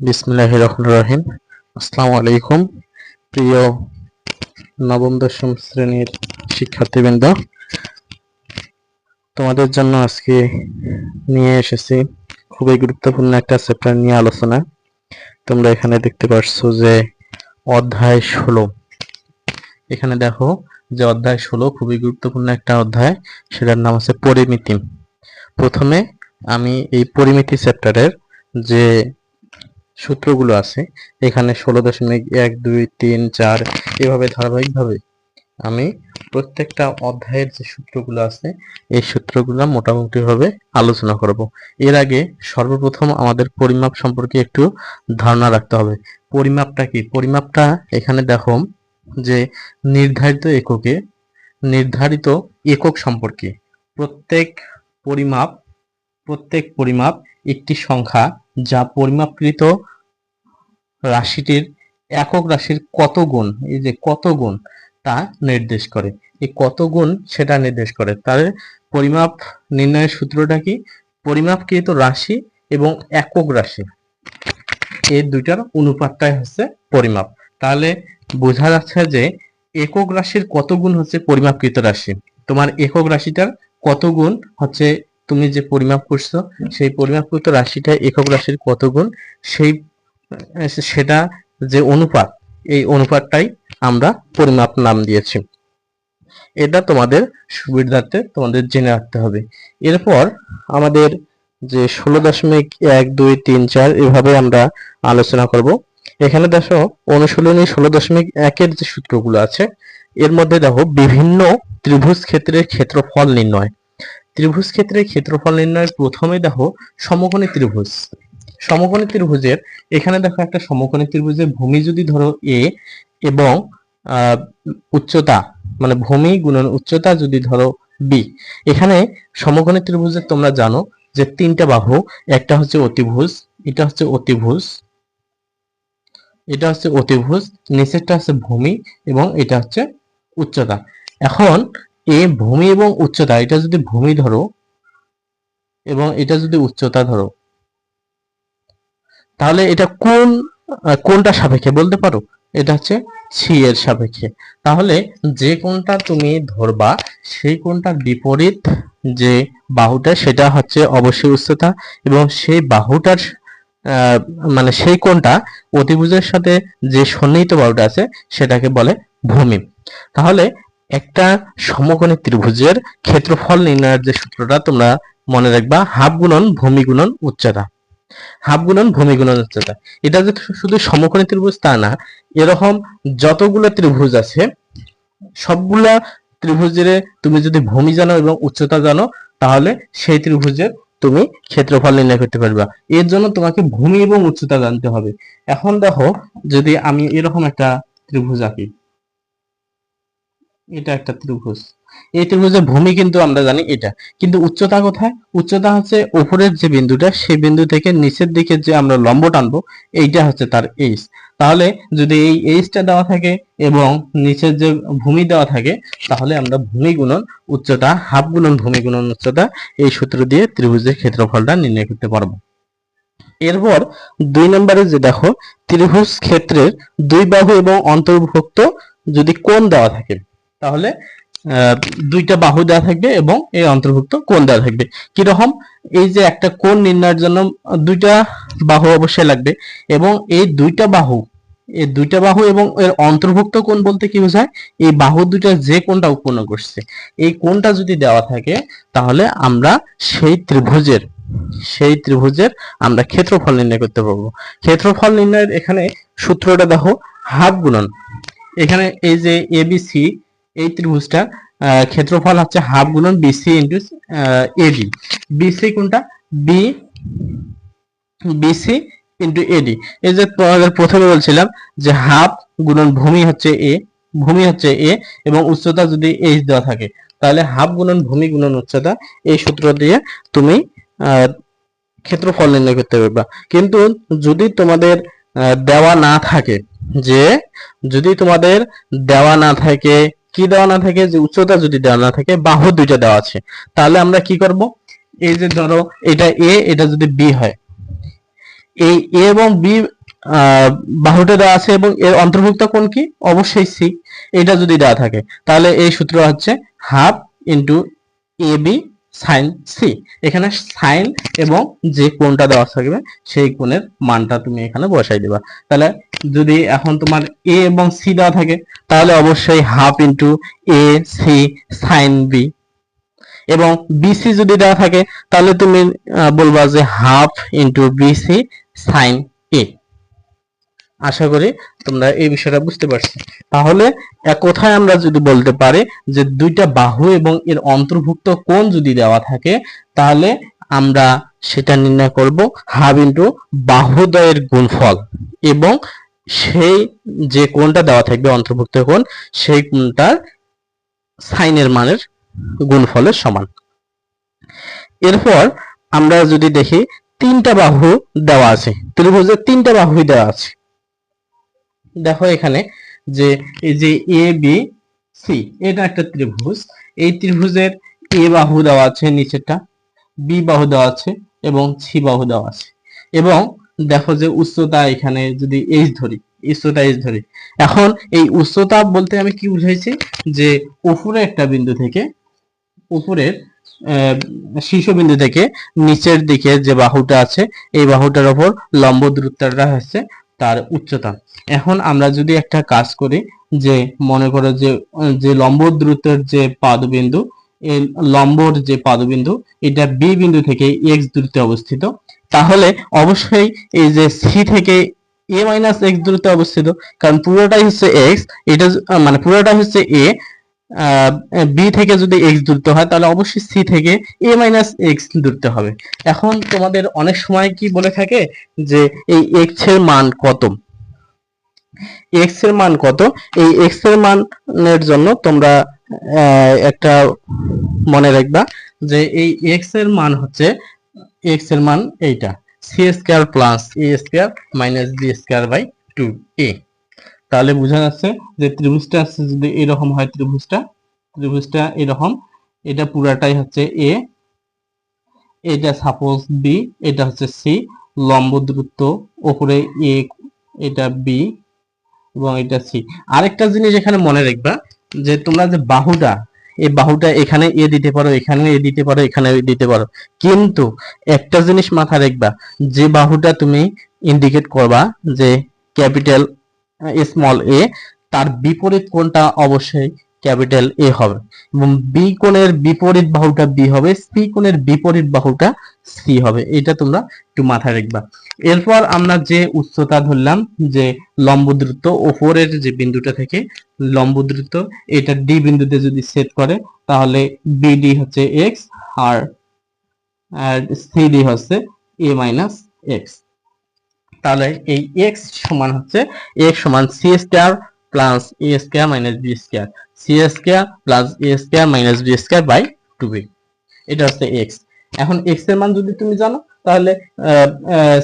বিসমিল্লাহির রহমানির রহিম। আসসালামু আলাইকুম প্রিয় নবম দশম শ্রেণীর শিক্ষার্থীবৃন্দ, তোমাদের জন্য আজকে নিয়ে এসেছি খুবই গুরুত্বপূর্ণ একটা চ্যাপ্টার নিয়ে আলোচনা। তোমরা এখানে দেখতে পাচ্ছ যে অধ্যায় 16। এখানে দেখো যে অধ্যায় 16 খুবই গুরুত্বপূর্ণ একটা অধ্যায়, সেটার নাম হচ্ছে পরিমিতি। প্রথমে আমি এই পরিমিতি চ্যাপ্টারের যে সূত্রগুলো আছে এখানে 16.1, 2, 3, 4 এভাবে ধারাবাহিকভাবে আমি প্রত্যেকটা অধ্যায়ের যে সূত্রগুলো আছে এই সূত্রগুলো মোটামুটি ভাবে আলোচনা করব। এর আগে সর্বপ্রথম আমাদের পরিমাপ সম্পর্কে একটু ধারণা রাখতে হবে। পরিমাপটা কি? পরিমাপটা এখানে দেখো যে নির্ধারিত একক সম্পর্কে প্রত্যেক পরিমাপ একটি সংখ্যা যা পরিমাপকৃত রাশিটির একক রাশির কত গুণ, এই যে কত গুণ তা নির্দেশ করে। এই কত গুণ সেটা নির্দেশ করে। তার পরিমাপ নির্ণয়ের সূত্রটা কি? পরিমাপকৃত রাশি এবং একক রাশি এই দুইটার অনুপাতটাই হচ্ছে পরিমাপ। তাহলে বোঝা যাচ্ছে যে একক রাশির কত গুণ হচ্ছে পরিমাপকৃত রাশি। তোমার একক রাশিটার কত গুণ হচ্ছে তুমি যে পরিমাপ করছো সেই পরিমাপকৃত রাশিটা একক রাশির কত গুণ, সেটা যে অনুপাত, এই অনুপাতটাই আমরা পরিমাপ নাম দিয়েছি। এটা তোমাদের সুবিধার্থে তোমাদের জেনে রাখতে হবে। এরপর আমাদের যে 16.1, 2, 3, 4 এভাবে আমরা আলোচনা করব। এখানে দেখো অনুশীলনী 16.1-এর যে সূত্রগুলো আছে এর মধ্যে দেখো বিভিন্ন ত্রিভুজ ক্ষেত্রের ক্ষেত্রফল নির্ণয়। ত্রিভুজ ক্ষেত্রের ক্ষেত্রফল নির্ণয়ের প্রথমে দেখো সমকোণী ত্রিভুজের এখানে দেখো একটা সমকোণী ত্রিভুজের ভূমি যদি ধরো এ এবং উচ্চতা মানে ভূমি গুণন উচ্চতা যদি ধরো বি। এখানে সমকোণী ত্রিভুজের তোমরা জানো যে তিনটা বাহু, একটা হচ্ছে অতিভুজ, এটা হচ্ছে অতিভুজ, নিচেরটা হচ্ছে ভূমি এবং এটা হচ্ছে উচ্চতা। এখন এ ভূমি এবং উচ্চতা, এটা যদি ভূমি ধরো এবং এটা যদি উচ্চতা ধরো, তাহলে এটা কোনটা সাপেক্ষে বলতে পারো? এটা হচ্ছে সি এর সাপেক্ষে। তাহলে যে কোণটা তুমি ধরবা সেই কোণটার বিপরীত যে বাহুটা সেটা হচ্ছে অবশ্যই উচ্চতা, এবং সেই বাহুটার মানে সেই কোণটা অতিভুজের সাথে যে সন্নিহিত বাহুটা আছে সেটাকে বলে ভূমি। তাহলে একটা সমকোণী ত্রিভুজের ক্ষেত্রফল নির্ণয়ের যে সূত্রটা তোমরা মনে রাখবা, হাফ গুণন ভূমি গুণন উচ্চতা। হাফ গুণন ভূমি গুণন উচ্চতা। এটা যে শুধু সমকোণী ত্রিভুজ তা না, এরকম যতগুলো ত্রিভুজ আছে সবগুলা ত্রিভুজের তুমি যদি ভূমি জানো এবং উচ্চতা জানো তাহলে সেই ত্রিভুজের তুমি ক্ষেত্রফল নির্ণয় করতে পারবা। এর জন্য তোমাকে ভূমি এবং উচ্চতা জানতে হবে। এখন দেখো যদি আমি এরকম একটা ত্রিভুজ আঁকি, এটা একটা ত্রিভুজ, এই ত্রিভুজের ভূমি কিন্তু আমরা জানি এটা, কিন্তু উচ্চতা কোথায়? উচ্চতা হচ্ছে উপরের যে বিন্দুটা সেই বিন্দু থেকে নিচের দিকে যে আমরা লম্ব টানবো এইটা হচ্ছে তার এইচ। তাহলে যদি এই এইচটা দেওয়া থাকে এবং নিচের যে ভূমি দেওয়া থাকে তাহলে আমরা ভূমি গুণন উচ্চতা, হাফ গুণন ভূমি গুণন উচ্চতা, এই সূত্র দিয়ে ত্রিভুজের ক্ষেত্রফলটা নির্ণয় করতে পারবো। এরপর 2 নম্বরে যে দেখো ত্রিভুজ ক্ষেত্রের দুই বাহু এবং অন্তর্ভুক্ত যদি কোণ দেওয়া থাকে তাহলে দুইটা বাহু দেওয়া থাকবে এবং এই অন্তর্ভুক্ত কোণ দেওয়া থাকবে। কিরকম? এই যে একটা কোণ নির্ণয়ের জন্য দুইটা বাহু অবশ্যই লাগবে, এবং এই দুইটা বাহু এবং এর অন্তর্ভুক্ত কোণ বলতে কি বোঝায়? এই বাহু দুইটা যে কোণটা উৎপন্ন করছে এই কোণটা যদি দেওয়া থাকে তাহলে আমরা সেই ত্রিভুজের আমরা ক্ষেত্রফল নির্ণয় করতে পারবো। ক্ষেত্রফল নির্ণয়ের এখানে সূত্রটা দেখো হাফ গুণন। এখানে এই যে এবিসি এই ত্রিভুজটা ক্ষেত্রফল হচ্ছে হাফ গুণন বিসি ইন্টু এডি। বিসি কোনটা? BC into AD. এই যে প্রথমে বলছিলাম যে হাফ গুণন ভূমি হচ্ছে এ এবং উচ্চতা যদি এইচ দেওয়া থাকে তাহলে হাফ গুণন ভূমি গুণন উচ্চতা, এই সূত্র দিয়ে তুমি ক্ষেত্রফল নির্ণয় করতে পারবা। কিন্তু যদি তোমাদের দেওয়া না থাকে, কি দেওয়া না থাকে, যে উচ্চতা যদি দেওয়া না থাকে, বাহু দুইটা দেওয়া আছে, তাহলে আমরা কি করব? এই যে ধরো এটা এ, এটা যদি বি হয়, এই এ এবং বি বাহুটা দেওয়া আছে এবং এর অন্তর্ভুক্ত কোণ কি? অবশ্যই সি। এটা যদি দেওয়া থাকে তাহলে এই সূত্র হচ্ছে half into A B sign C. এখানে সাইন এবং যে কোণটা দেওয়া থাকবে সেই কোণের মানটা তুমি এখানে বসাই দিবা। তাহলে যদি এখন তোমার এ এবং সি দেওয়া থাকে তাহলে অবশ্যই half into A C sine B, এবং বিসি যদি দেওয়া থাকে তাহলে তুমি বলবা যে half into BC sine A. আশা করি তোমরা এই বিষয়টা বুঝতে পারছো। তাহলে এক কথায় আমরা যদি বলতে পারি যে দুইটা বাহু এবং এর অন্তর্ভুক্ত কোণ যদি দেওয়া থাকে তাহলে আমরা সেটা নির্ণয় করব হাফ ইন্টু বাহুদ্বয়ের গুণফল, এবং সেই যে কোণটা দেওয়া থাকবে অন্তর্ভুক্ত কোণ সেই কোণটার সাইনের মানের গুণফলের সমান। এরপর আমরা যদি দেখি তিনটা বাহু দেওয়া আছে, ত্রিভুজের তিনটা বাহুই দেওয়া আছে। দেখো এখানে যে এই যে এ বি সি এটা একটা ত্রিভুজ, এই ত্রিভুজের এ বাহু দেওয়া আছে নিচেরটা, বি বাহু দেওয়া আছে এবং সি বাহু দেওয়া আছে, এবং দেখো যে উচ্চতা এখানে যদি এইচ ধরি, উচ্চতা এইচ ধরি, এখন এই উচ্চতা বলতে আমি কি বুঝাইছি যে উপরে একটা বিন্দু থেকে, উপরের শীর্ষবিন্দু থেকে নিচের দিকে যে বাহুটা আছে এই বাহুটার উপর লম্ব দূরত্বটা হচ্ছে তার উচ্চতা। এখন আমরা যদি একটা কাজ করি যে মনে করো যে যে লম্ব দূরত্বের যে পাদবিন্দু, এই লম্বর যে পাদবিন্দু এটা বি বিন্দু থেকে এক্স দূরত্বে অবস্থিত, তাহলে অবশ্যই এই যে সি থেকে এ মাইনাস এক্স দূরত্বে অবস্থিত, কারণ পুরোটাই হচ্ছে এক্স, এটা মানে পুরোটাই হচ্ছে এ, বি থেকে যদি এক্স দূরত্ব হয় তাহলে অবশ্যই সি থেকে এ মাইনাস এক্স দূরত্ব হবে। এখন তোমাদের অনেক সময় কি বলে থাকে যে এই এক্স এর মান কত, এক্স এর মান কত, এই এক্স এর মানের জন্য তোমরা একটা মনে রাখবা যে এই এক্স এর মান হচ্ছে, এক্স এর মান এইটা C square plus A square minus B square by 2a। তাহলে বোঝা যাচ্ছে যে ত্রিভুজটা যদি এরকম হয়, ত্রিভুজটা এরকম, এটা পুরাটাই হচ্ছে এ, এটা সাপোজ বি, এটা হচ্ছে সি, লম্ব দূরত্ব উপরে এ, এটা বি এবং এটা সি। আরেকটা জিনিস এখানে মনে রাখবা যে তোমরা যে বাহুটা, এই বাহুটা এখানে এ দিতে পারো, এখানে এ দিতে পারো, এখানে এ দিতে পারো, কিন্তু একটা জিনিস মাথায় রাখবা যে বাহুটা তুমি ইন্ডিকেট করবা যে ক্যাপিটাল স্মল এ, তার বিপরীত কোণটা অবশ্যই ক্যাপিটাল এ হবে, এবং বি কোণের বিপরীত বাহুটা বি হবে, সি কোণের বিপরীত বাহুটা সি হবে। এটা তোমরা একটু মাথায় রাখবা। এরপর আমরা যে উচ্চতা ধরলাম যে লম্ব দূরত্ব উপরের যে বিন্দুটা থেকে লম্ব দূরত্ব এটা ডি বিন্দুতে যদি সেট করে তাহলে বিডি হচ্ছে এক্স আর সিডি হচ্ছে এ মাইনাস এক্স। তাহলে এই এক্স সমান হচ্ছে এক্স সমান C square plus A square minus B square, C square plus A square minus B square by 2b। এটা হচ্ছে এক্স। এখন এক্স এর মান যদি তুমি জানো তাহলে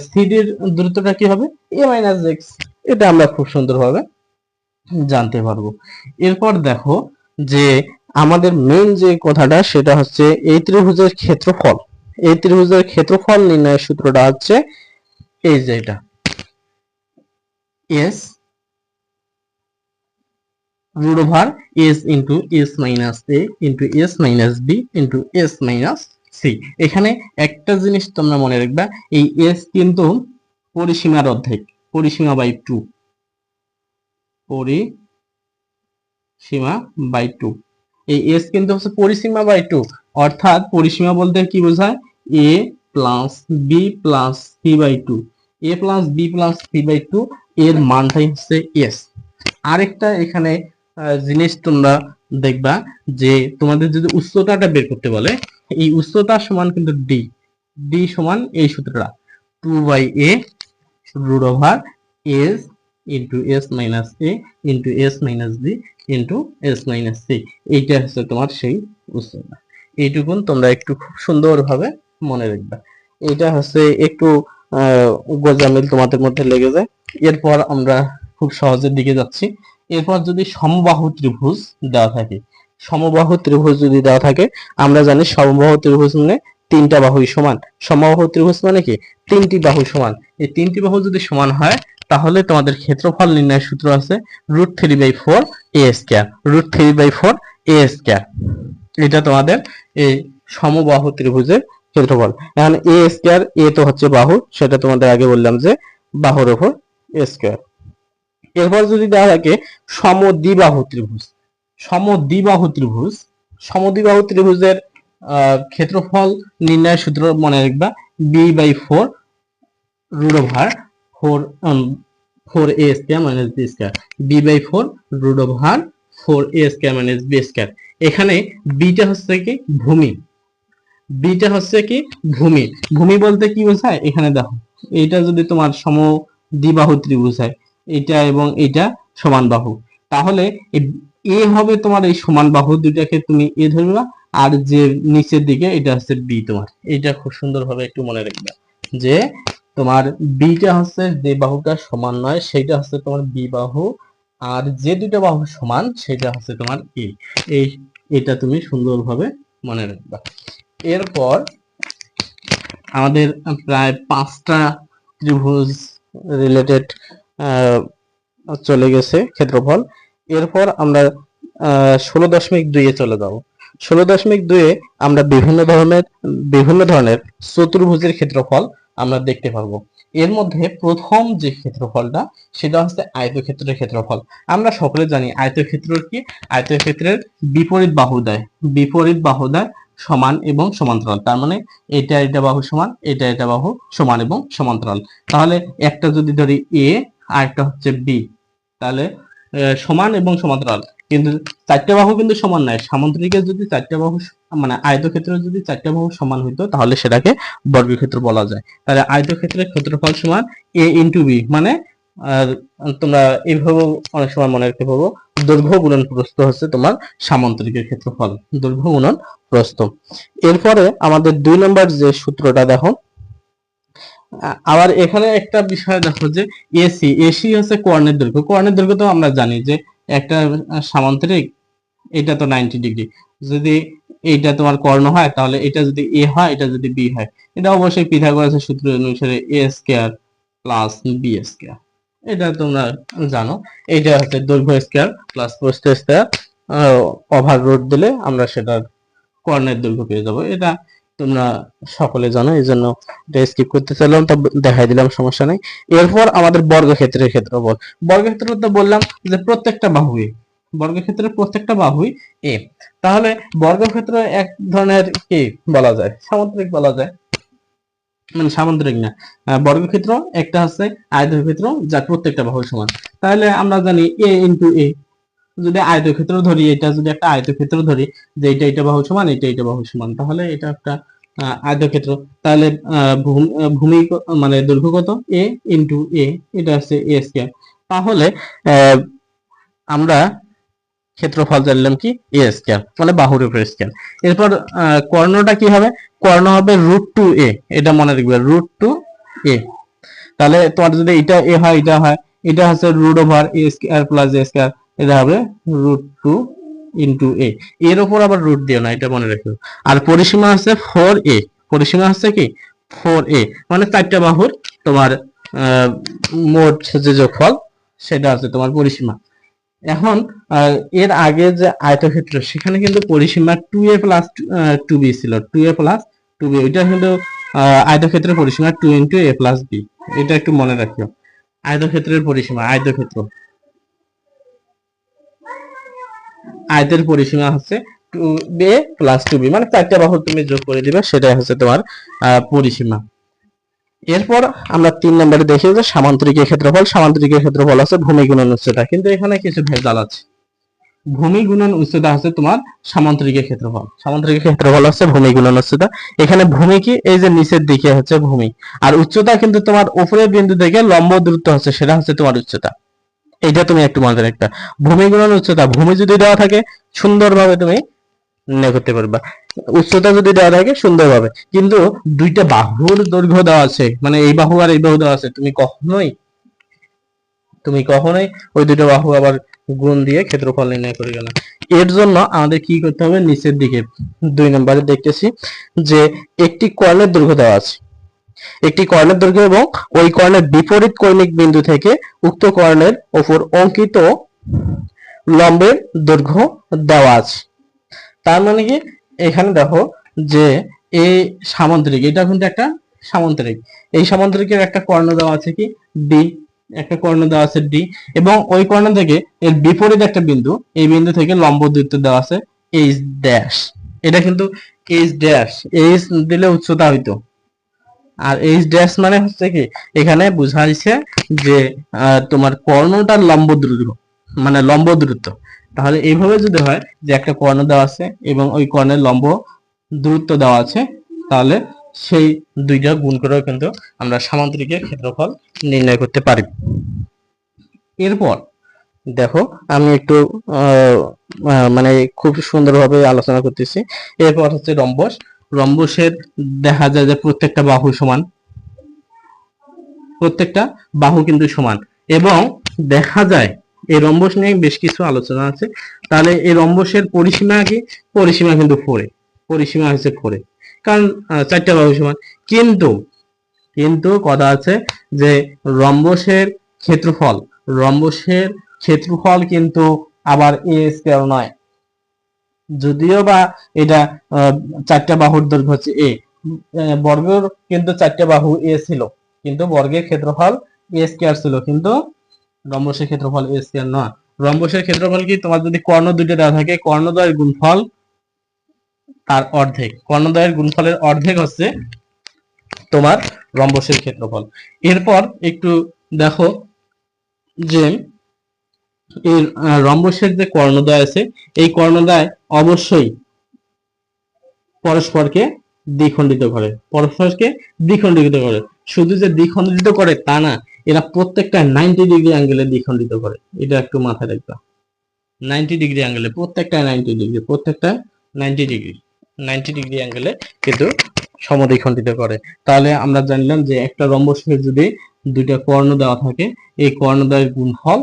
সিডির দূরত্বটা কি হবে, এ মাইনাস এক্স। এটা আমরা খুব সুন্দরভাবে জানতে পারবো। এরপর দেখো যে আমাদের মেইন যে কথাটা সেটা হচ্ছে এই ত্রিভুজের ক্ষেত্রফল। এই ত্রিভুজের ক্ষেত্রফল নির্ণয়ের সূত্রটা হচ্ছে এই যে এটা S root over s into s minus a into s minus b into s minus c। এখানে একটা জিনিস তোমরা মনে রাখবা, এই s কিন্তু পরিসীমার অর্ধেক, পরিসীমা বাই 2, পরিসীমা বাই 2। এই s কিন্তু হচ্ছে পরিসীমা বাই 2, অর্থাৎ পরিসীমা বলতে কি বোঝায়, a plus b plus c by 2, a plus b plus c by 2 এর মানটাই হচ্ছে s। আরেকটা এখানে জিনিস তোমরা দেখবা যে তোমাদের যদি উচ্চতাটা বের করতে বলে, এই উচ্চতা সমান কিন্তু ডি, ডি সমান এই সূত্রটা 2/a root over s into s minus a into s minus b into s minus c। এইটা হচ্ছে তোমার সেই উচ্চতা। এইটুকুন তোমরা একটু খুব সুন্দরভাবে মনে রাখবা। এটা হচ্ছে একটু গোজামিল তোমাদের মধ্যে লেগে যায়। এরপর আমরা খুব সহজের দিকে যাচ্ছি। এরপর যদি সমবাহু ত্রিভুজ দেওয়া থাকে, সমবাহু ত্রিভুজ যদি দেওয়া থাকে, আমরা জানি সমবাহু ত্রিভুজ মানে তিনটা বাহুই সমান। সমবাহু ত্রিভুজ মানে কি, তিনটি বাহু সমান, এই তিনটি বাহু যদি সমান হয় তাহলে তোমাদের ক্ষেত্রফল নির্ণয়ের সূত্র আছে √3/4 a স্কয়ার, √3/4 a স্কয়ার। এটা তোমাদের এই সমবাহু ত্রিভুজের ক্ষেত্রফল। এখন a স্কয়ার, a তো হচ্ছে বাহু, সেটা তোমাদের আগে বললাম যে বাহুর উপর a স্কয়ার। এরপর যদি দেওয়া থাকে সমদ্বিবাহু ত্রিভুজ, সমদ্বিবাহু ত্রিভুজ, সমদ্বিবাহু ত্রিভুজের ক্ষেত্রফল নির্ণয়ের সূত্র মনে রাখবা b/4 √4 a square minus b square, b/4 √4 a square minus b square. এখানে বিটা হচ্ছে কি ভূমি, বিটা হচ্ছে কি ভূমি। ভূমি বলতে কি বোঝায়, এখানে দেখো এইটা যদি তোমার সমদ্বিবাহু ত্রিভুজ হয়, এটা এবং এটা সমান বাহু, তাহলে এ হবে তোমার এই সমান বাহু দুইটাকে তুমি এ ধরবা, আর যে নিচের দিকে এটা হচ্ছে বি তোমার। এটা খুব সুন্দরভাবে একটু মনে রাখবে যে তোমার বিটা হচ্ছে যে বাহুটা সমান নয় সেটা হচ্ছে তোমার বি বাহু, আর যে দুটো বাহু সমান সেটা হচ্ছে তোমার এ। এই এটা তুমি সুন্দরভাবে মনে রাখবা। এরপর আমাদের প্রায় 5টা ত্রিভুজ রিলেটেড চলে গেছে ক্ষেত্রফল। এরপর আমরা 16.2 এ চলে যাব। 16.2 এ আমরা বিভিন্ন ধরনের চতুর্ভুজের ক্ষেত্রফল আমরা দেখতে পারবো। এর মধ্যে প্রথম যে ক্ষেত্রফলটা সেটা হচ্ছে আয়তক্ষেত্রের ক্ষেত্রফল। আমরা সকলে জানি আয়তক্ষেত্রের কি, আয়তক্ষেত্রের বিপরীত বাহু দেয়, বিপরীত বাহু দেয় সমান এবং সমান্তরাল। তার মানে এটা বাহু সমান, এটা বাহু সমান এবং সমান্তরাল। তাহলে একটা যদি ধরি এ আর একটা হচ্ছে বি, তাহলে সমান এবং সমান্তরাল, কিন্তু চারটা বাহু কিন্তু সমান নয়। সামান্তরিকের যদি চারটা বাহু মানে আয়তক্ষেত্রের যদি চারটা বাহু সমান হইতো তাহলে সেটাকে বর্গক্ষেত্র বলা যায়। তাহলে আয়তক্ষেত্রের ক্ষেত্রফল সমান a ইন্টু বি, মানে তোমরা এইভাবে অনেক সময় মনে রাখতে পারবো দৈর্ঘ্য গুণন প্রস্থ হচ্ছে তোমার সামান্তরিকের ক্ষেত্রফল, দৈর্ঘ্য গুণন প্রস্থ। এরপরে আমাদের 2 নম্বর যে সূত্রটা দেখো, আবার এখানে একটা বিষয় দেখো যে এসি হচ্ছে কর্ণের দৈর্ঘ্য। কর্ণের দৈর্ঘ্য তো আমরা জানি যে একটা সামান্তরিক, এটা তো 90 ডিগ্রি, যদি এইটা তোমার কর্ণ হয় তাহলে এটা যদি এ হয় এটা যদি বি হয়, এটা অবশ্যই পিথাগোরাসের সূত্র অনুসারে এ স্কয়ার প্লাস বি স্কয়ার, এটা তোমরা জানো। এটা হচ্ছে দৈর্ঘ্য স্কয়ার প্লাস প্রস্থ স্কয়ার ওভার রুট দিলে আমরা সেটার কর্ণের দৈর্ঘ্য পেয়ে যাবো। এটা তোমরা সকলে জানো, এই জন্য এটা স্কিপ করতে চাইলাম, তা দেখাই দিলাম, সমস্যা নেই। এরপর আমাদের বর্গক্ষেত্রের ক্ষেত্রফল। বর্গক্ষেত্র তো বললাম যে প্রত্যেকটা বাহুই, বর্গক্ষেত্রের প্রত্যেকটা বাহুই এ। তাহলে বর্গক্ষেত্র এক ধরনের কি বলা যায়, সামান্তরিক বলা যায়, মানে সামান্তরিক না, বর্গক্ষেত্র একটা হচ্ছে আয়তক্ষেত্র যার প্রত্যেকটা বাহু সমান। তাহলে আমরা জানি এ ইন্টু এ, যদি আয়তক্ষেত্র ধরি, এটা যদি একটা আয়তক্ষেত্র ধরি যে এটা বাহু সমান, এটা বাহু সমান, তাহলে এটা একটা আয়তক্ষেত্র। তাহলে ভূমি মানে দৈর্ঘ্য কত, এ ইন্টু এ, এটা হচ্ছে এ স্কয়ার। তাহলে আমরা ক্ষেত্রফল জানলাম কি এ স্কয়ার, মানে বাহুর উপর স্কয়ার। এরপর কর্ণটা কি হবে, কর্ণ হবে √2a, এটা মনে রাখবে √2a। তাহলে তোমার যদি এটা এ হয় এটা হয়, এটা হচ্ছে √a square plus a square, এটা হবে √2 ইন্টু এ, এর উপর আবার রুট দিও না, এটা মনে রাখো। আর পরিসীমা হচ্ছে 4a, পরিসীমা হচ্ছে কি 4a, মানে চারটা বাহুর তোমার মোট যে যোগফল সেটা হচ্ছে তোমার পরিসীমা। এখন এর আগে যে আয়তক্ষেত্র সেখানে কিন্তু পরিসীমা 2a প্লাস 2b ছিল, 2a প্লাস 2b, ওইটা কিন্তু আয়তক্ষেত্রের পরিসীমা 2 ইন্টু a প্লাস b, এটা একটু মনে রাখিও। আয়তক্ষেত্রের পরিসীমা, আয়তের পরিসীমা হচ্ছে 2a প্লাস 2b, মানে চারটা বাহু তুমি যোগ করে দিবে, সেটাই হচ্ছে তোমার পরিসীমা। এরপর আমরা 3 নম্বরে দেখি যে সামান্তরিকের ক্ষেত্রফল। সামান্তরিকের ক্ষেত্রফল আছে ভূমি গুণন উচ্চতা, কিন্তু এখানে কিছু ভেজাল আছে। ভূমি গুণন উচ্চতা আছে তোমার সামান্তরিকের ক্ষেত্রফল, সামান্তরিকের ক্ষেত্রফল হচ্ছে ভূমি গুণন উচ্চতা। এখানে ভূমি কি, এই যে নিচের দিকে হচ্ছে ভূমি, আর উচ্চতা কিন্তু তোমার উপরের বিন্দু থেকে লম্ব দূরত্ব হচ্ছে, সেটা হচ্ছে তোমার উচ্চতা। এইটা তুমি একটু মনে রাখবে, ভূমি গুণন উচ্চতা। ভূমি যদি দেওয়া থাকে সুন্দরভাবে তুমি নির্ণয় করতে পারবা, উচ্চতা যদি দেওয়া থাকে সুন্দরভাবে। কিন্তু দুইটা বাহুর দৈর্ঘ্য দেওয়া আছে, মানে এই বাহু আর এই বাহু দেওয়া আছে, তুমি কখনোই ওই দুটো বাহু আবার গুণ দিয়ে ক্ষেত্রফল নির্ণয় করিবে না। এর জন্য আমাদের কি করতে হবে, নিচের দিকে 2 নম্বরে দেখতেছি যে একটি কর্ণের দৈর্ঘ্য দেওয়া আছে, একটি কর্ণের দৈর্ঘ্য এবং ওই কর্ণের বিপরীত কৌণিক বিন্দু থেকে উক্ত কর্ণের ওপর অঙ্কিত লম্বের দৈর্ঘ্য দেওয়া আছে। তার মানে কি, এখানে দেখো যে এই সামান্তরিক, এটা কিন্তু একটা সামান্তরিক, এই সামান্তরিকের একটা কর্ণ দেওয়া আছে কি ডি, একটা কর্ণ দেওয়া আছে ডি, এবং ওই কর্ণ থেকে এর বিপরীত একটা বিন্দু, এই বিন্দু থেকে লম্ব দূরত্ব দেওয়া আছে এইচ ড্যাশ। এটা কিন্তু এইচ ড্যাশ, এইচ দিলে উচ্চতা হইতো, আর এইচ ড্যাশ মানে হচ্ছে কি, এখানে বুঝাইছে যে তোমার কর্ণটার লম্ব দূরত্ব, মানে লম্ব দূরত্ব। তাহলে এইভাবে যদি হয় যে একটা কর্ণ দেওয়া আছে এবং ওই কর্ণের লম্ব দূরত্ব দেওয়া আছে, তাহলে সেই দুইটা গুণ করেও কিন্তু আমরা সামান্তরিকের ক্ষেত্রফল নির্ণয় করতে পারি। এরপর দেখো আমি একটু মানে খুব সুন্দরভাবে আলোচনা করতেছি। এরপর হচ্ছে রম্বস। রম্বসের দেখা যায় যে প্রত্যেকটা বাহু সমান, প্রত্যেকটা বাহু কিন্তু সমান, এবং দেখা যায় এই রম্বস নিয়ে বেশ কিছু আলোচনা আছে। তাহলে এই রম্বসের পরিসীমা কি, পরিসীমা কিন্তু ফোরে, পরিসীমা হচ্ছে ফোরে, কারণ চারটা বাহু সমান। কিন্তু কিন্তু কথা আছে যে রম্বসের ক্ষেত্রফল, রম্বসের ক্ষেত্রফল কিন্তু আবার এ স্কয়ার নয়, যদিও বা এটা চারটা বাহুর দৈর্ঘ্য হচ্ছে এ, বর্গের কিন্তু চারটা বাহু এ ছিল, কিন্তু বর্গের ক্ষেত্রফল এ স্কয়ার ছিল, কিন্তু রম্বসের ক্ষেত্রফল এ স্কয়ার নয়। রম্বসের ক্ষেত্রফল কি, তোমার যদি কর্ণ দুটো দেওয়া থাকে, কর্ণদ্বয়ের গুণফল তার অর্ধেক, কর্ণদ্বয়ের গুণফলের অর্ধেক হচ্ছে তোমার রম্বসের ক্ষেত্রফল। এরপর একটু দেখো যে এর রম্বসের যে কর্ণদ্বয় আছে, এই কর্ণদ্বয় অবশ্যই পরস্পরকে দ্বিখণ্ডিত করে, পরস্পরকে দ্বিখণ্ডিত করে। শুধু যে দ্বিখণ্ডিত করে তা না, এরা প্রত্যেকটা 90 ডিগ্রি অ্যাঙ্গেলে দ্বিখণ্ডিত করে, এটা একটু মাথায় রাখবা। 90 ডিগ্রি অ্যাঙ্গেলে, প্রত্যেকটা 90 ডিগ্রি, প্রত্যেকটা 90 ডিগ্রি, 90 ডিগ্রি অ্যাঙ্গেলে কিন্তু সমদ্বিখণ্ডিত করে। তাহলে আমরা জানলাম যে একটা রম্বসের যদি দুইটা কর্ণ দেওয়া থাকে, এই কর্ণদ্বয়ের গুণফল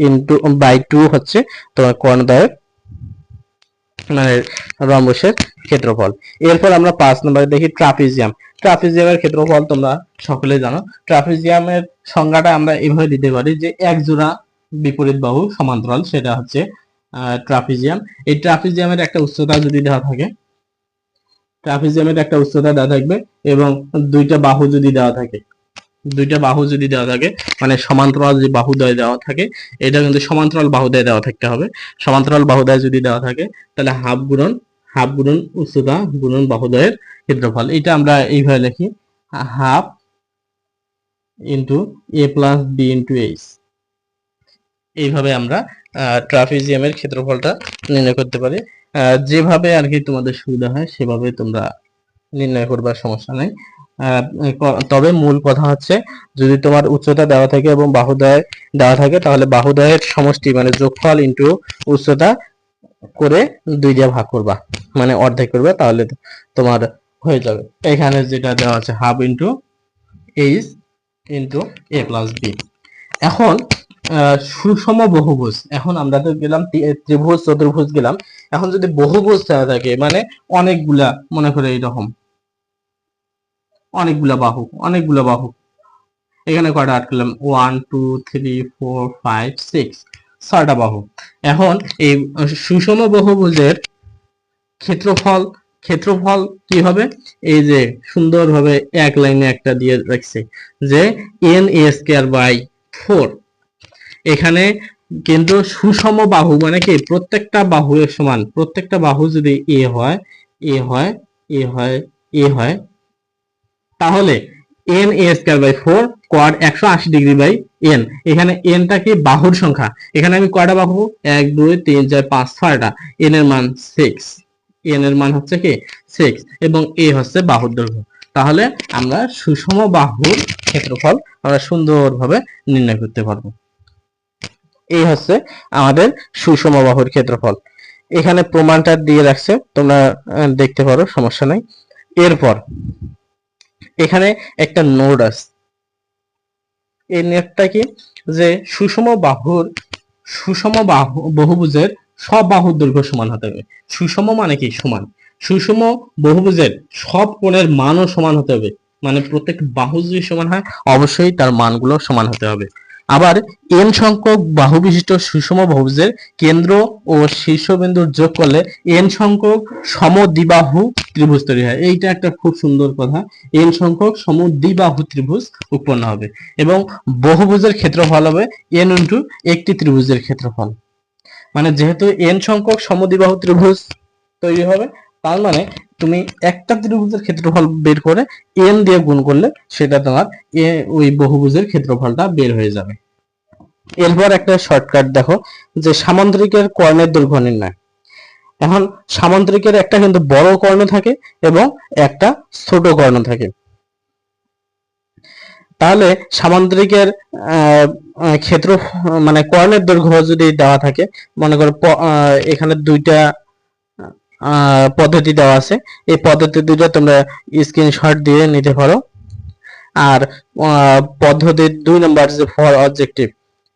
ইনটু বাই 2 হচ্ছে তোমার কর্ণদ্বয়ের মানে রম্বসের ক্ষেত্রফল। এরপর আমরা 5 নম্বরে দেখি ট্রাপিজিয়াম। ট্রাপিজিয়ামের ক্ষেত্রফল তোমরা সকলে জানো। ট্রাপিজিয়ামের সংজ্ঞাটা আমরা এভাবে দিতে পারি যে এক জোড়া বিপরীত বাহু সমান্তরাল, সেটা হচ্ছে ট্রাপিজিয়াম। এই ট্রাপিজিয়ামের একটা উচ্চতা যদি দেওয়া থাকে, ট্রাপিজিয়ামের একটা উচ্চতা দেওয়া থাকবে এবং দুইটা বাহু যদি দেওয়া থাকে, দুইটা বাহু যদি দেওয়া থাকে, মানে সমান্তরাল যে বাহুদ্বয় দেওয়া থাকে, এটা কিন্তু সমান্তরাল বাহুদ্বয় দেওয়া থাকতে হবে। সমান্তরাল বাহুদ্বয় যদি দেওয়া থাকে, তাহলে হাফ গুণন উচ্চতা গুণন বাহুদ্বয়ের ক্ষেত্রফল। এটা আমরা এইভাবে লিখি, হাফ ইন্টু এ প্লাস বি ইন্টু এইচ। এইভাবে আমরা ট্রাপিজিয়ামের ক্ষেত্রফলটা নির্ণয় করতে পারি। যেভাবে আর কি তোমাদের সুবিধা হয় সেভাবে তোমরা নির্ণয় করবার, সমস্যা নাই। তবে মূল কথা হচ্ছে, যদি তোমার উচ্চতা দেওয়া থাকে এবং বাহুদ্বয় দেওয়া থাকে, তাহলে বাহুদ্বয়ের সমষ্টি মানে যোগফল ইন্টু উচ্চতা করে 2 দিয়ে ভাগ করবা, মানে অর্ধেক করবে, তাহলে তোমার হয়ে যাবে। এখানে যেটা দেওয়া আছে হাফ ইন্টু এইচ ইন্টু এ প্লাস বি। এখন সুষম বহুভুজ, এখন আমরা তো গেলাম ত্রিভুজ চতুর্ভুজ গেলাম, এখন যদি বহুভুজ দেওয়া থাকে, মানে অনেকগুলা, মনে করে এইরকম অনেকগুলা বাহু, এখানে কয়টা আটকালাম, 1 2 3 4 5 6, 6টা বাহু। এখন এই সুষম বহুভুজের ক্ষেত্রফল কি হবে, এই যে সুন্দরভাবে এক লাইনে একটা দিয়ে রাখছে যে n a স্কয়ার বাই 4। এখানে কিন্তু সুষম বাহু মানে কি, প্রত্যেকটা বাহু এর সমান, প্রত্যেকটা বাহু যদি a হয়, তাহলে n a square by 4 cot 180 degree by n। এখানে n টা কি, বাহুর সংখ্যা। এখানে আমি কয়টা বাহু, 1 2 3 4 5 6টা, n এর মান 6, n এর মান হচ্ছে কি 6, এবং a হচ্ছে বাহুর দৈর্ঘ্য। তাহলে আমরা সুষম বাহুর ক্ষেত্রফল আমরা সুন্দরভাবে নির্ণয় করতে পারবো। এই হচ্ছে আমাদের সুষম বাহুর ক্ষেত্রফল। এখানে প্রমাণটা দিয়ে রাখছে, তোমরা দেখতে পারো, সমস্যা নাই। এরপর এখানে একটা নোড আছে, এই নোডটা কি, যে সুষম বহুভুজের সব বাহুর দৈর্ঘ্য সমান হতে হবে। সুষম মানে কি, সমান। সুষম বহুভুজের সব কোণের মানও সমান হতে হবে, মানে প্রত্যেক বাহু যদি সমান হয় অবশ্যই তার মানগুলো সমান হতে হবে। আবার n সংখ্যক বাহু বিশিষ্ট সুষম বহুভুজের কেন্দ্র ও শীর্ষবিন্দুর যোগ করলে n সংখ্যক সমদ্বিবাহু ত্রিভুজ তৈরি হয়। এইটা একটা খুব সুন্দর কথা, n সংখ্যক সমদ্বিবাহু ত্রিভুজ উৎপন্ন হবে এবং বহুভুজের ক্ষেত্রফল হবে n ইনটু একটি ত্রিভুজের ক্ষেত্রফল। মানে যেহেতু n সংখ্যক সমদ্বিবাহু ত্রিভুজ তৈরি হবে, তার মানে তুমি একটা ত্রিভুজের ক্ষেত্রফল বের করে n দিয়ে গুণ করলে সেটা তোমার ওই বহুভুজের ক্ষেত্রফলটা বের হয়ে যাবে। এরপর একটা শর্টকাট দেখো, যে সামান্তরিকের কর্ণের দৈর্ঘ্য নির্ণয়। এখন সামান্তরিকের একটা কিন্তু বড় কর্ণ থাকে এবং একটা ছোট কর্ণ থাকে। তাহলে সামান্তরিকের ক্ষেত্র মানে কর্ণের দৈর্ঘ্য যদি দেওয়া থাকে, মনে করো এখানে দুইটা পদ্ধতি দেওয়া আছে, এই পদ্ধতি দুটো তোমরা স্ক্রিনশট দিয়ে নিতে পারো। আর পদ্ধতি 2 নম্বর যে ফর অবজেক্টিভ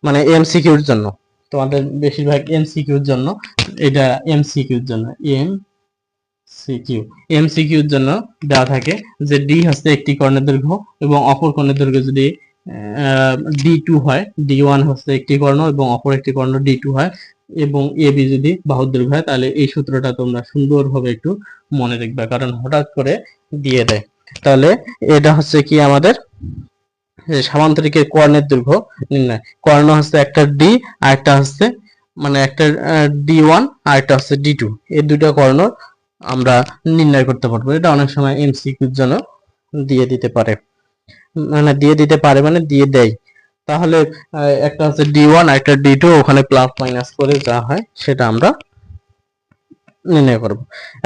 মানে এমসিকিউর জন্য, তোমাদের বেশিরভাগ এমসিকিউর জন্য, এটা এমসিকিউর জন্য এমসিকিউর জন্য দেওয়া থাকে যে ডি হচ্ছে একটি কর্ণের দৈর্ঘ্য এবং অপর কর্ণের দৈর্ঘ্য যদি D2 হয়, D1 হচ্ছে একটি কর্ণ এবং অপর একটি কর্ণ D2 হয় এবং AB যদি বাহুর দৈর্ঘ্য হয়, তাহলে এই সূত্রটা তোমরা সুন্দরভাবে একটু মনে রাখবে, কারণ হঠাৎ করে দিয়ে দেয়। তাহলে এটা হচ্ছে কি আমাদের সামান্তরিকের কর্ণের দৈর্ঘ্য নির্ণয়। কর্ণ হচ্ছে একটা ডি আর একটা হচ্ছে মানে একটা D1 আর একটা হচ্ছে D2, এই দুটো কর্ণ আমরা নির্ণয় করতে পারবো। এটা অনেক সময় এমসিকিউর জন্য দিয়ে দিতে পারে, মানে দিয়ে দেয়। তাহলে একটা হচ্ছে D1 আর একটা D2, ওখানে প্লাস মাইনাস করে যা হয় সেটা আমরা নির্ণয় করব।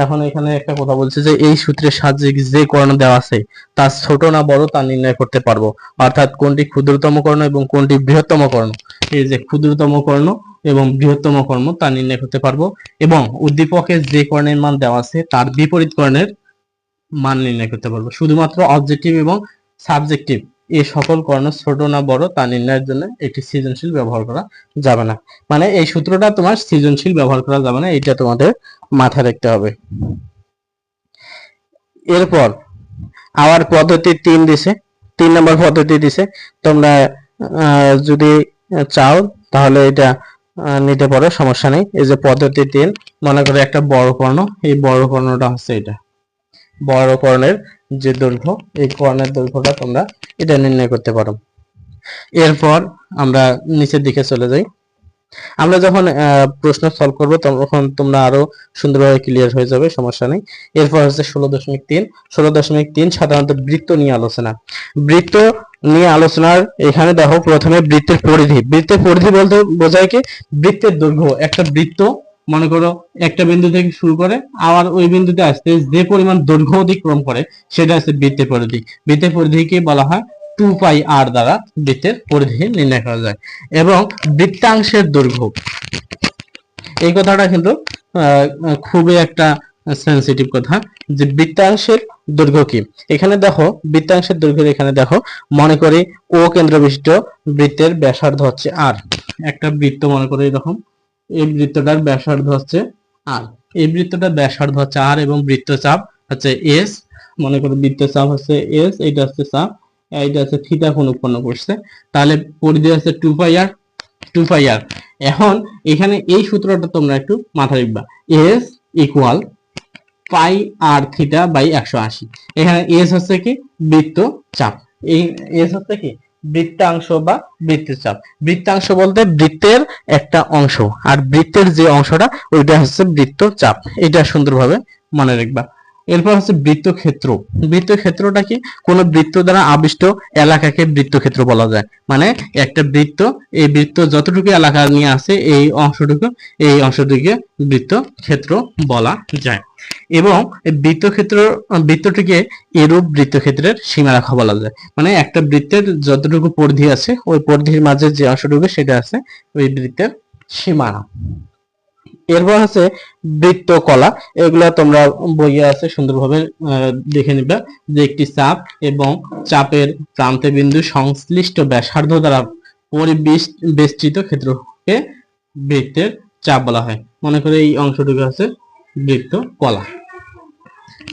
এখন এখানে একটা কথা বলছে যে এই সূত্রের সাহায্যে যে কর্ণ দেওয়া আছে তা ছোট না বড় তা নির্ণয় করতে পারবো, অর্থাৎ কোনটি ক্ষুদ্রতম কর্ণ এবং কোনটি বৃহত্তম কর্ণ। এই যে ক্ষুদ্রতম কর্ণ এবং বৃহত্তম কর্ণ তা নির্ণয় করতে পারবো এবং উদ্দীপকে যে কর্ণের মান দেওয়া আছে তার বিপরীত কর্ণের মান নির্ণয় করতে পারবো। শুধুমাত্র অবজেক্টিভ এবং সাবজেক্টিভ এই সকল কর্ণ ছোট না বড় তা নির্ণয়ের জন্য একটি সৃজনশীল ব্যবহার করা যাবে না। মানে এই সূত্রটা তোমার সৃজনশীল ব্যবহার করা যাবে না, এটা তোমাদের মাথায় রাখতে হবে। এরপর আবার পদ্ধতি 3 দিছে, 3 নম্বর পদ্ধতি দিছে। তোমরা যদি চাও তাহলে এটা নিতে পারো, সমস্যা নেই। এই যে পদ্ধতি 3, মনে করো একটা বড় কর্ণ, এই বড় কর্ণটা হচ্ছে এটা বড় কর্ণের যে দৈর্ঘ্য, এই কর্ণের দৈর্ঘ্যটা তোমরা এটা নির্ণয় করতে পারো। এরপর আমরা নিচের দিকে চলে যাই। আমরা যখন প্রশ্ন সলভ করব তখন তোমরা আরো সুন্দরভাবে ক্লিয়ার হয়ে যাবে, সমস্যা নেই। এরপর হচ্ছে 16.3 সাধারণত বৃত্ত নিয়ে আলোচনা। বৃত্ত নিয়ে আলোচনার এখানে দেখো প্রথমে বৃত্তের পরিধি বলতে বোঝায় কি বৃত্তের দৈর্ঘ্য। একটা বৃত্ত মনে করো একটা বিন্দু থেকে শুরু করে আবার ওই বিন্দুতে আসতে যে পরিমাণ দৈর্ঘ্য অতিক্রম করে সেটা হচ্ছে বৃত্তের পরিধি। বৃত্তের পরিধিকে বলা হয় 2πr দ্বারা বৃত্তের পরিধি নির্ণয় করা যায়। এবং বৃত্তাংশের দৈর্ঘ্য, এই কথাটা কিন্তু খুবই একটা সেনসিটিভ কথা, যে বৃত্তাংশের দৈর্ঘ্য কি। এখানে দেখো বৃত্তাংশের দৈর্ঘ্য, এখানে দেখো মনে করি ও কেন্দ্র বিশিষ্ট বৃত্তের ব্যাসার্ধ হচ্ছে আর। একটা বৃত্ত মনে করি এরকম, এই বৃত্তটার ব্যাসার্ধ হচ্ছে আর, এই বৃত্তটার ব্যাসার্ধ হচ্ছে আর এবং বৃত্তচাপ হচ্ছে এস। মনে করি বৃত্তচাপ হচ্ছে এস, এইটা হচ্ছে চাপ, এইটা হচ্ছে থিটা কোণ উৎপন্ন করছে, তাহলে পরিধি হচ্ছে 2πr। এখন এখানে এই সূত্রটা তোমরা একটু মাথায় রাখবা, S equal pi R theta by 180। এখানে এস হচ্ছে কি বৃত্ত চাপ, এই এস হচ্ছে কি বৃত্তাংশ বা বৃত্তচাপ। বৃত্তাংশ বলতে বৃত্তের একটা অংশ, আর বৃত্তের যে অংশটা ওইটা হচ্ছে বৃত্তচাপ। এটা সুন্দরভাবে মনে রাখবা। এরপর হচ্ছে বৃত্তক্ষেত্র। বৃত্তক্ষেত্রটা কি, কোন বৃত্ত দ্বারা আবিষ্ট এলাকাকে বৃত্তক্ষেত্র বলা যায়। মানে একটা বৃত্ত, এই বৃত্ত যতটুকু এলাকা নিয়ে আছে এই অংশটুকুকে বৃত্তক্ষেত্র বলা যায়। এবং বৃত্তটিকে এরূপ বৃত্তক্ষেত্রের সীমারেখা বলা যায়। মানে একটা বৃত্তের যতটুকু পরিধি আছে ওই পরিধির মাঝে যে অংশটুকু সেটা আছে ওই বৃত্তের সীমানা। এরপর হচ্ছে বৃত্তকলা। এগুলা তোমরা বইয়ে আছে, সুন্দরভাবে দেখে নিবে যে একটি চাপ এবং চাপের প্রান্ত বিন্দু সংশ্লিষ্ট ব্যাসার্ধ দ্বারা পরিবেষ্টিত ক্ষেত্রকে বৃত্তের চাপ বলা হয়। মনে করে এই অংশটুকু আছে বৃত্তকলা,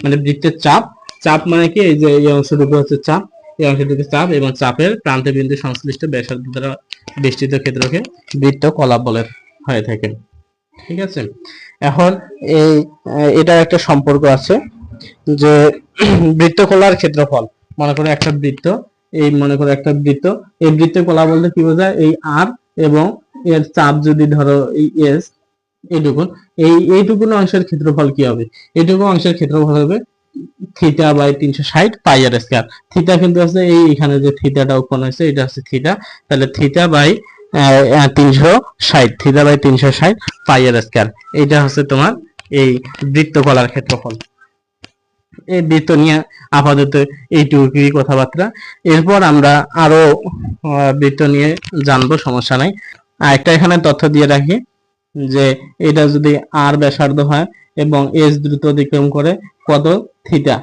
মানে বৃত্তের চাপ চাপ মানে কি, এই যে এই অংশটুকু হচ্ছে চাপ, এই অংশটুকু চাপ, এবং চাপের প্রান্তে বিন্দু সংশ্লিষ্ট ব্যাসার্ধ দ্বারা বেষ্টিত ক্ষেত্রকে বৃত্তকলা বলে হয়ে থাকে। ঠিক আছে, এখন এই এটা একটা সম্পর্ক আছে যে বৃত্তকলার ক্ষেত্রফল, মনে করো একটা বৃত্ত, এই মনে করো একটা বৃত্ত, এই বৃত্তকলা বলতে কি বোঝায়, এই আর এবং এর চাপ যদি ধরো এই এস, এইটুকুন, এইটুকুন অংশের ক্ষেত্রফল কি হবে, এইটুকু অংশের ক্ষেত্রফল হবে theta by 360 pi R square. Theta কিন্তু আছে এই এখানে যে থিটাটা উৎপন্ন হয়েছে এটা হচ্ছে থিটা, তাহলে theta by 360, theta by 360 pi R square, এটা হচ্ছে তোমার এই বৃত্তকলার ক্ষেত্রফল। এই বৃত্ত নিয়ে আপাতত এইটুকুই কথাবার্তা। এরপর আমরা আরো বৃত্ত নিয়ে জানবো, সমস্যা নাই। একটা এখানে তথ্য দিয়ে রাখি যে এটা যদি আর ব্যাসার্ধ হয় এবং এস দ্রুত অতিক্রম করে কত থিটা,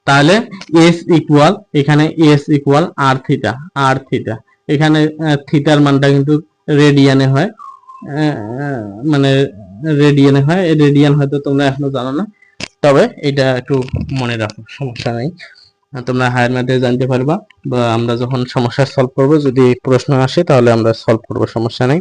তাহলে এস ইকুয়াল, এখানে এস ইকুয়াল আর থিটা, আর থিটা, এখানে থিটার মানটা কিন্তু রেডিয়ানে হয়, মানে রেডিয়ানে হয়, রেডিয়ান হয়তো তোমরা এখনো জানো না, তবে এটা একটু মনে রাখো, সমস্যা নাই, তোমরা হায়ার ম্যাথে জানতে পারবা, বা আমরা যখন সমস্যা সলভ করব যদি প্রশ্ন আসে তাহলে আমরা সলভ করব, সমস্যা নাই।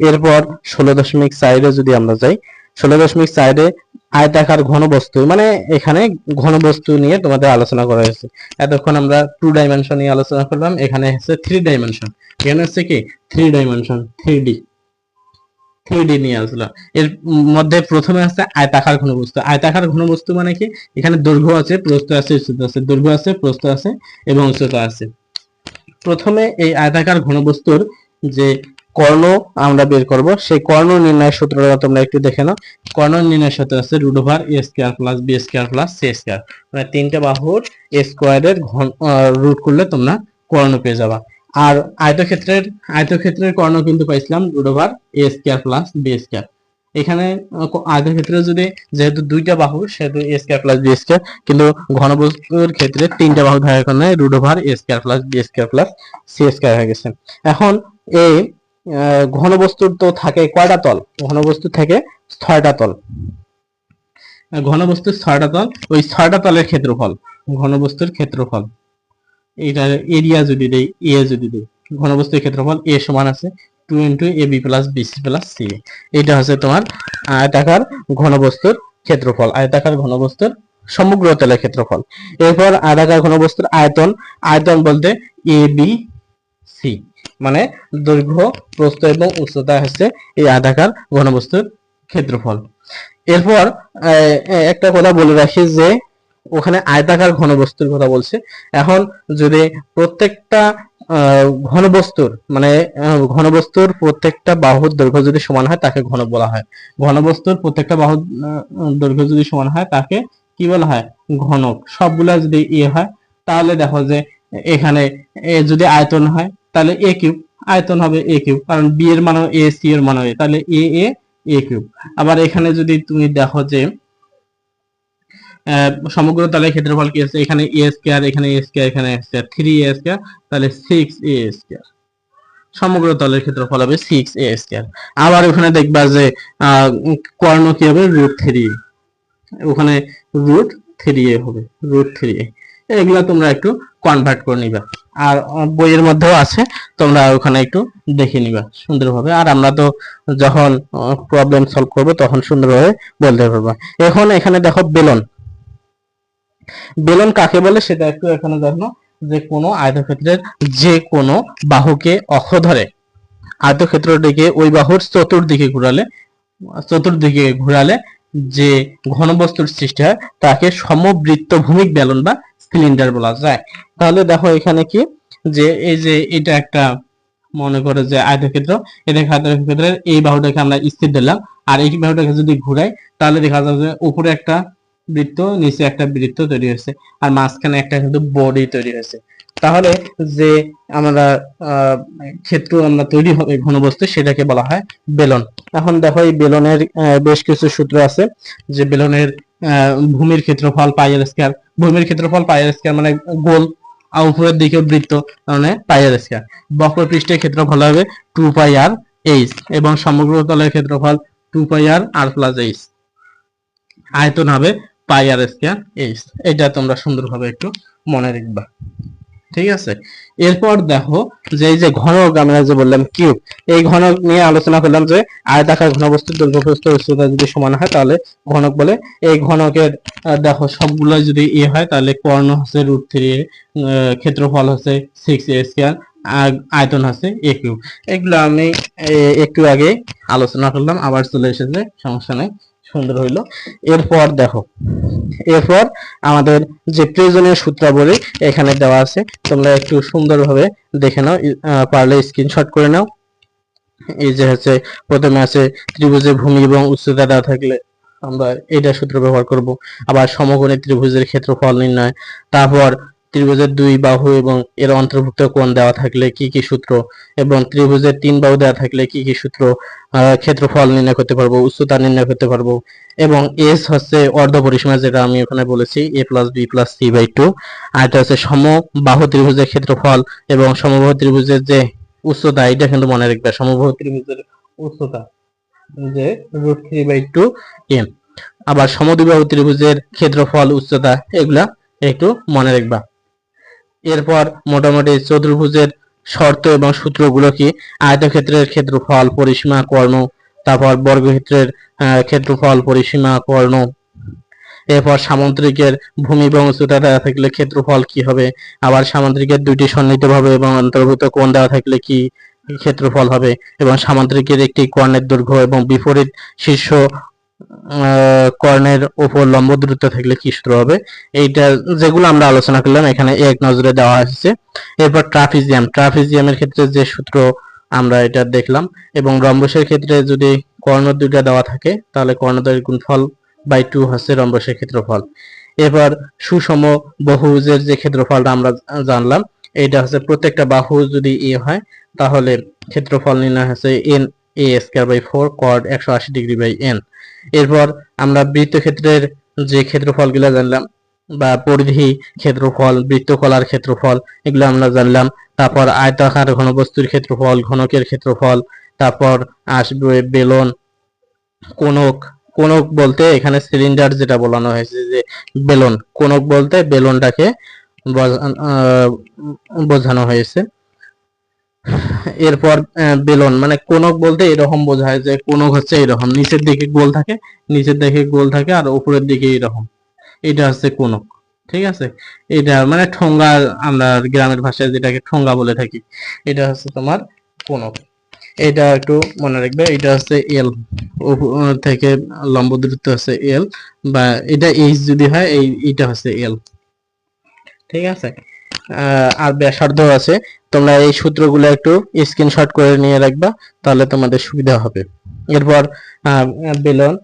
এরপর 16.4 যদি আমরা যাই, 16.4 আয়তাকার ঘনবস্তু, মানে এখানে ঘনবস্তু নিয়ে তোমাদের আলোচনা করা হয়েছে। এতক্ষণ আমরা 2 ডাইমেনশন নিয়ে আলোচনা করলাম, এখানে হচ্ছে 3 ডাইমেনশন, এখানে হচ্ছে কি 3 ডাইমেনশন, 3D নিয়ে আসলাম। এর মধ্যে প্রথমে আছে আয়তাকার ঘনবস্তু। আয়তাকার ঘনবস্তু মানে কি, এখানে দৈর্ঘ্য আছে, প্রস্থ আছে, উচ্চতা আছে, দৈর্ঘ্য আছে, প্রস্থ আছে এবং উচ্চতা আছে। প্রথমে এই আয়তাকার ঘনবস্তুর যে কর্ণ আমরা বের করব, সেই কর্ণ নির্ণয়ের সূত্রটা তোমরা একটু দেখে নাও। কর্ণ নির্ণয়ের সূত্র আছে √a² + b² + c², মানে তিনটা বাহুর স্কয়ারের রুট করলে তোমরা কর্ণ পেয়ে যাবা। আর আয়তক্ষেত্রের কর্ণ কিন্তু পাইছিলাম √a² + b²। এখানে আয়তক্ষেত্রে যদি যেহেতু দুইটা বাহু সেহেতু a² + b², কিন্তু ঘনবস্তুর ক্ষেত্রে তিনটা বাহু থাকার কারণে √a² + b² + c² হয়ে গেছে। এখন এই ঘনবস্তুর তো থাকে কয়টা তল, ঘনবস্তু থেকে 6টা তল, ঘনবস্তুর 6টা তল, ওই 6টা তলের ক্ষেত্রফল, ঘনবস্তুর ক্ষেত্রফল, এটার এরিয়া যদি দেই, এ যদি দেই, ঘনবস্তুর ক্ষেত্রফল এ সমান আছে 2 * ab + bc + ca, এটা হচ্ছে তোমার আয়তাকার ঘনবস্তুর ক্ষেত্রফল, আয়তাকার ঘনবস্তুর সমগ্র তলের ক্ষেত্রফল। এরপর আয়তাকার ঘনবস্তুর আয়তন, আয়তন বলতে এ বি সি, মানে দৈর্ঘ্য, প্রস্থ এবং উচ্চতা হচ্ছে এই আয়তাকার ঘনবস্তুর ক্ষেত্রফল। এরপর একটা কথা বলে রাখি যে ওখানে আয়তাকার ঘনবস্তুর কথা বলছে। এখন যদি প্রত্যেকটা ঘনবস্তুর, মানে ঘনবস্তুর প্রত্যেকটা বাহুর দৈর্ঘ্য যদি সমান হয় তাকে ঘনক বলা হয়। ঘনবস্তুর প্রত্যেকটা বাহুর দৈর্ঘ্য যদি সমান হয় তাকে কি বলা হয়, ঘনক। সবগুলা যদি এ হয় তাহলে দেখো যে এখানে যদি আয়তন হয় তাহলে a³ আয়তন হবে a³, কারণ বি এর মান এ, সি এর মান এ, তাহলে a³ আবার এখানে যদি তুমি দেখো যে সমগ্র তলের ক্ষেত্রফল কি আছে, এখানে a², এখানে a², এখানে a², 3a², তাহলে 6a², সমগ্র তলের ক্ষেত্রফল হবে 6a²। আবার ওখানে দেখবা যে কর্ণ কি হবে √3, ওখানে √3a হবে, √3a। এগুলা তোমরা একটু কনভার্ট করে নিবা, আর বইয়ের মধ্যেও আছে, তোমরা ওখানে একটু দেখে নিবা সুন্দরভাবে। আর আমরা তো যখন প্রবলেম সলভ করব তখন সুন্দরভাবে বলতে পারবো। এখন এখানে দেখো বেলন, বেলন কাকে বলে সেটা একটু এখানে দেখো, যে কোনো আয়তক্ষেত্রের যে কোনো বাহুকে অক্ষ ধরে আয়তক্ষেত্রটিকে ওই বাহুর চতুর্দিকে ঘোরালে যে ঘনবস্তুর সৃষ্টি হয় তাকে সমবৃত্তভূমিক বেলন বা সিলিন্ডার বলা যায়। তাহলে দেখো এখানে কি, যে এই যে এটা একটা মনে করে যে আয়তক্ষেত্র, এটা আয়তক্ষেত্রের এই বাহুটাকে আমরা স্থির দিলাম, আর এই বাহুটাকে যদি ঘুরাই তাহলে দেখা যাবে যে উপরে একটা বৃত্ত, নিচে একটা বৃত্ত তৈরি হয়েছে, আর মাঝখানে একটা কিন্তু বডি তৈরি হয়েছে। তাহলে যে আমরা ক্ষেত্র আমরা তৈরি হবে ঘনবস্তু সেটাকে বলা হয় বেলন। এখন দেখো এই বেলনের বেশ কিছু সূত্র আছে, যে বেলনের ভূমির ক্ষেত্রফল πr², ভূমির ক্ষেত্রফল πr² মানে গোল, আর উপরের দিকে বৃত্ত মানে πr², বক্রপৃষ্ঠের ক্ষেত্রফল হবে 2πr h, এবং সমগ্র তলের ক্ষেত্রফল 2πr r + h, আয়তন হবে পাই আর স্কয়ার এইচ। এটা তোমরা সুন্দরভাবে একটু মনে রাখবা, ঠিক আছে। এরপর দেখো যে এই যে ঘনক আমরা যে বললাম কিউব, এই ঘনক নিয়ে আলোচনা করলাম যে আয়তাকার ঘনবস্তুর দৈর্ঘ্য প্রস্থ উচ্চতা যদি সমান হয় তাহলে ঘনক বলে। এই ঘনকের দেখো সবগুলো যদি এ হয় তাহলে কর্ণ হচ্ছে √3, ক্ষেত্রফল হচ্ছে 6a স্কয়ার, আর আয়তন হচ্ছে a কিউব। এগুলো আমি একটু আগে আলোচনা করলাম, আবার চলে এসেছে, সমস্যা নেই, সুন্দর হইলো। এরপর দেখো, এরপর আমাদের যে প্রয়োজনীয় সূত্রাবলী এখানে দেওয়া আছে, তোমরা একটু সুন্দরভাবে দেখে নাও, পারলে স্ক্রিনশট করে নাও। এই যে হচ্ছে প্রথমে আছে ত্রিভুজের ভূমি এবং উচ্চতা দেওয়া থাকলে আমরা এটা সূত্র ব্যবহার করব। আবার সমকোণী ত্রিভুজের ক্ষেত্রফল নির্ণয়, তারপর ত্রিভুজের 2 বাহু এবং এর অন্তর্ভুক্ত কোণ দেওয়া থাকলে কি কি সূত্র, এবং ত্রিভুজের 3 বাহু দেওয়া থাকলে কি কি সূত্র ক্ষেত্রফল নির্ণয় করতে পারবো, উচ্চতা নির্ণয় করতে পারবো। এবং এস হচ্ছে অর্ধ পরিসীমা, যেটা আমি ওখানে বলেছি a + b + c/2। আর এটা হচ্ছে সমবাহু ত্রিভুজের ক্ষেত্রফল এবং সমবাহু ত্রিভুজের যে উচ্চতা, এটা কিন্তু মনে রাখবে, সমবাহু ত্রিভুজের উচ্চতা যে √3/2 m। আবার সমদ্বিবাহু ত্রিভুজের ক্ষেত্রফল, উচ্চতা, এগুলা একটু মনে রাখবা। এরপর মোটামুটি চতুর্ভুজের শর্ত এবং সূত্রগুলো কি, আয়তক্ষেত্রের ক্ষেত্রফল, পরিসীমা, কর্ণ, তারপর বর্গক্ষেত্রের ক্ষেত্রফল, পরিসীমা, কর্ণ। এরপর সামুদ্রিকের ভূমি এবং উচ্চতা দেওয়া থাকলে ক্ষেত্রফল কি হবে, আবার সামুদ্রিকের 2টি সন্নিহিতভাবে এবং অন্তর্ভুক্ত কোণ দেওয়া থাকলে কি ক্ষেত্রফল হবে, এবং সামুদ্রিকের একটি কর্ণের দৈর্ঘ্য এবং বিপরীত শীর্ষ কর্ণের উপর লম্ব দূরত্ব থাকলে কি সূত্র হবে। এইটা যেগুলো আমরা আলোচনা করলাম এখানে এক নজরে দেওয়া হয়েছে। এরপর ট্রাপিজিয়ামের ক্ষেত্রে যে সূত্র আমরা এটা দেখলাম, এবং রম্বসের ক্ষেত্রে যদি কর্ণ দুইটা দেওয়া থাকে তাহলে কর্ণদ্বয়ের গুণফল বাই 2 হচ্ছে রম্বসের ক্ষেত্রফল। এবার সুষম বহুভুজের যে ক্ষেত্রফলটা আমরা জানলাম, এটা হচ্ছে প্রত্যেকটা বাহু যদি এ হয় তাহলে ক্ষেত্রফল নির্ণয় হচ্ছে n a²/4 cot 180°/n। এরপর আমরা বৃত্তক্ষেত্রের যে ক্ষেত্রফলগুলো জানলাম, বা পরিধি ক্ষেত্রফল, বৃত্তকলার ক্ষেত্রফল, এগুলো আমরা জানলাম। তারপর আয়তাকার ঘনবস্তুর ক্ষেত্রফল, ঘনকের ক্ষেত্রফল, তারপর আসবে বেলন, কোণক। কোণক বলতে এখানে সিলিন্ডার যেটা বলানো হয়েছে যে বেলন, কোণক বলতে বেলনটাকে বোঝানো হয়েছে। এরপর বেলন মানে কোণক বলতে এরকম বোঝায় যে কোণক হচ্ছে এরকম, নিচের দিকে গোল থাকে আর উপরের দিকে এরকম, এটা হচ্ছে কোণক, ঠিক আছে। এটা মানে ঠোঙ্গা, আমরা গ্রামের ভাষায় যেটাকে ঠোঙ্গা বলে থাকি, এটা হচ্ছে তোমার কোণক। এটা একটু মনে রাখবে, এটা হচ্ছে এল, থেকে লম্ব দূরত্ব হচ্ছে এল, বা এটা এইচ যদি হয় এইটা হচ্ছে এল, ঠিক আছে। আর ব্যাসার্ধ আছে, তোমরা এই সূত্রগুলো একটু স্ক্রিনশট করে নিয়ে রাখবা, তাহলে তোমাদের সুবিধা হবে। এরপর বেলন,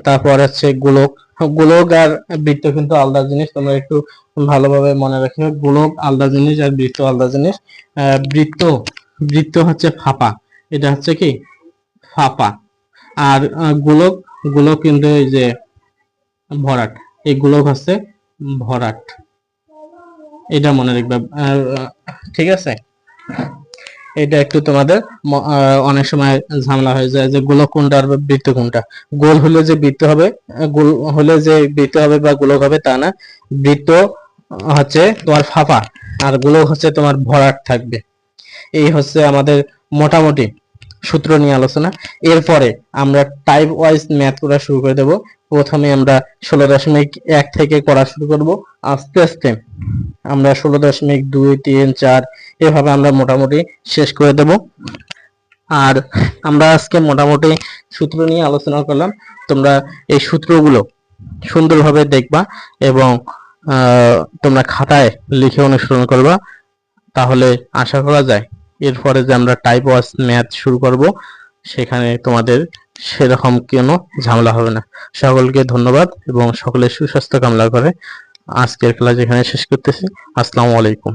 তারপর হচ্ছে গোলক। গোলক আর বৃত্ত কিন্তু আলাদা জিনিস, তোমরা একটু ভালোভাবে মনে রাখবে, গোলক আলাদা জিনিস আর বৃত্ত আলাদা জিনিস। বৃত্ত বৃত্ত হচ্ছে ফাঁপা, এটা হচ্ছে কি ফাঁপা। আর গোলক, গোলক কিন্তু এই যে ভরাট, এই গোলক হচ্ছে ভরাট, এটা মনে রাখবে, ঠিক আছে। এটা একটু তোমাদের অনেক সময় ঝামেলা হয়ে যায় যে গোলক কোনটা আর বৃত্ত কোনটা। গোল হলে যে বৃত্ত হবে, গোল হলে যে বৃত্ত হবে বা গোলক হবে তা না, বৃত্ত হচ্ছে তোমার ফাঁপা আর গোলক হচ্ছে তোমার ভরাট থাকবে। এই হচ্ছে আমাদের মোটামুটি সূত্র নিয়ে আলোচনা। এরপরে আমরা টাইপ ওয়াইজ ম্যাথ করা শুরু করে দেব। প্রথমে আমরা 16.1 থেকে করা শুরু করব, আস্তে আস্তে আমরা 16.2, 3, 4 এভাবে আমরা মোটামুটি শেষ করে দেব। আর আমরা আজকে মোটামুটি সূত্র নিয়ে আলোচনা করলাম, তোমরা এই সূত্রগুলো সুন্দরভাবে দেখবা এবং তোমরা খাতায় লিখে অনুসরণ করবা, তাহলে আশা করা যায় এরপরে যে আমরা টাইপ ওয়াইজ ম্যাথ শুরু করব সেখানে তোমাদের সেরকম কোনো ঝামেলা হবে না। সকলকে ধন্যবাদ এবং সকলের সুস্বাস্থ্য কামনা করে আজকের ক্লাস এখানে শেষ করতেছি। আসসালামু আলাইকুম।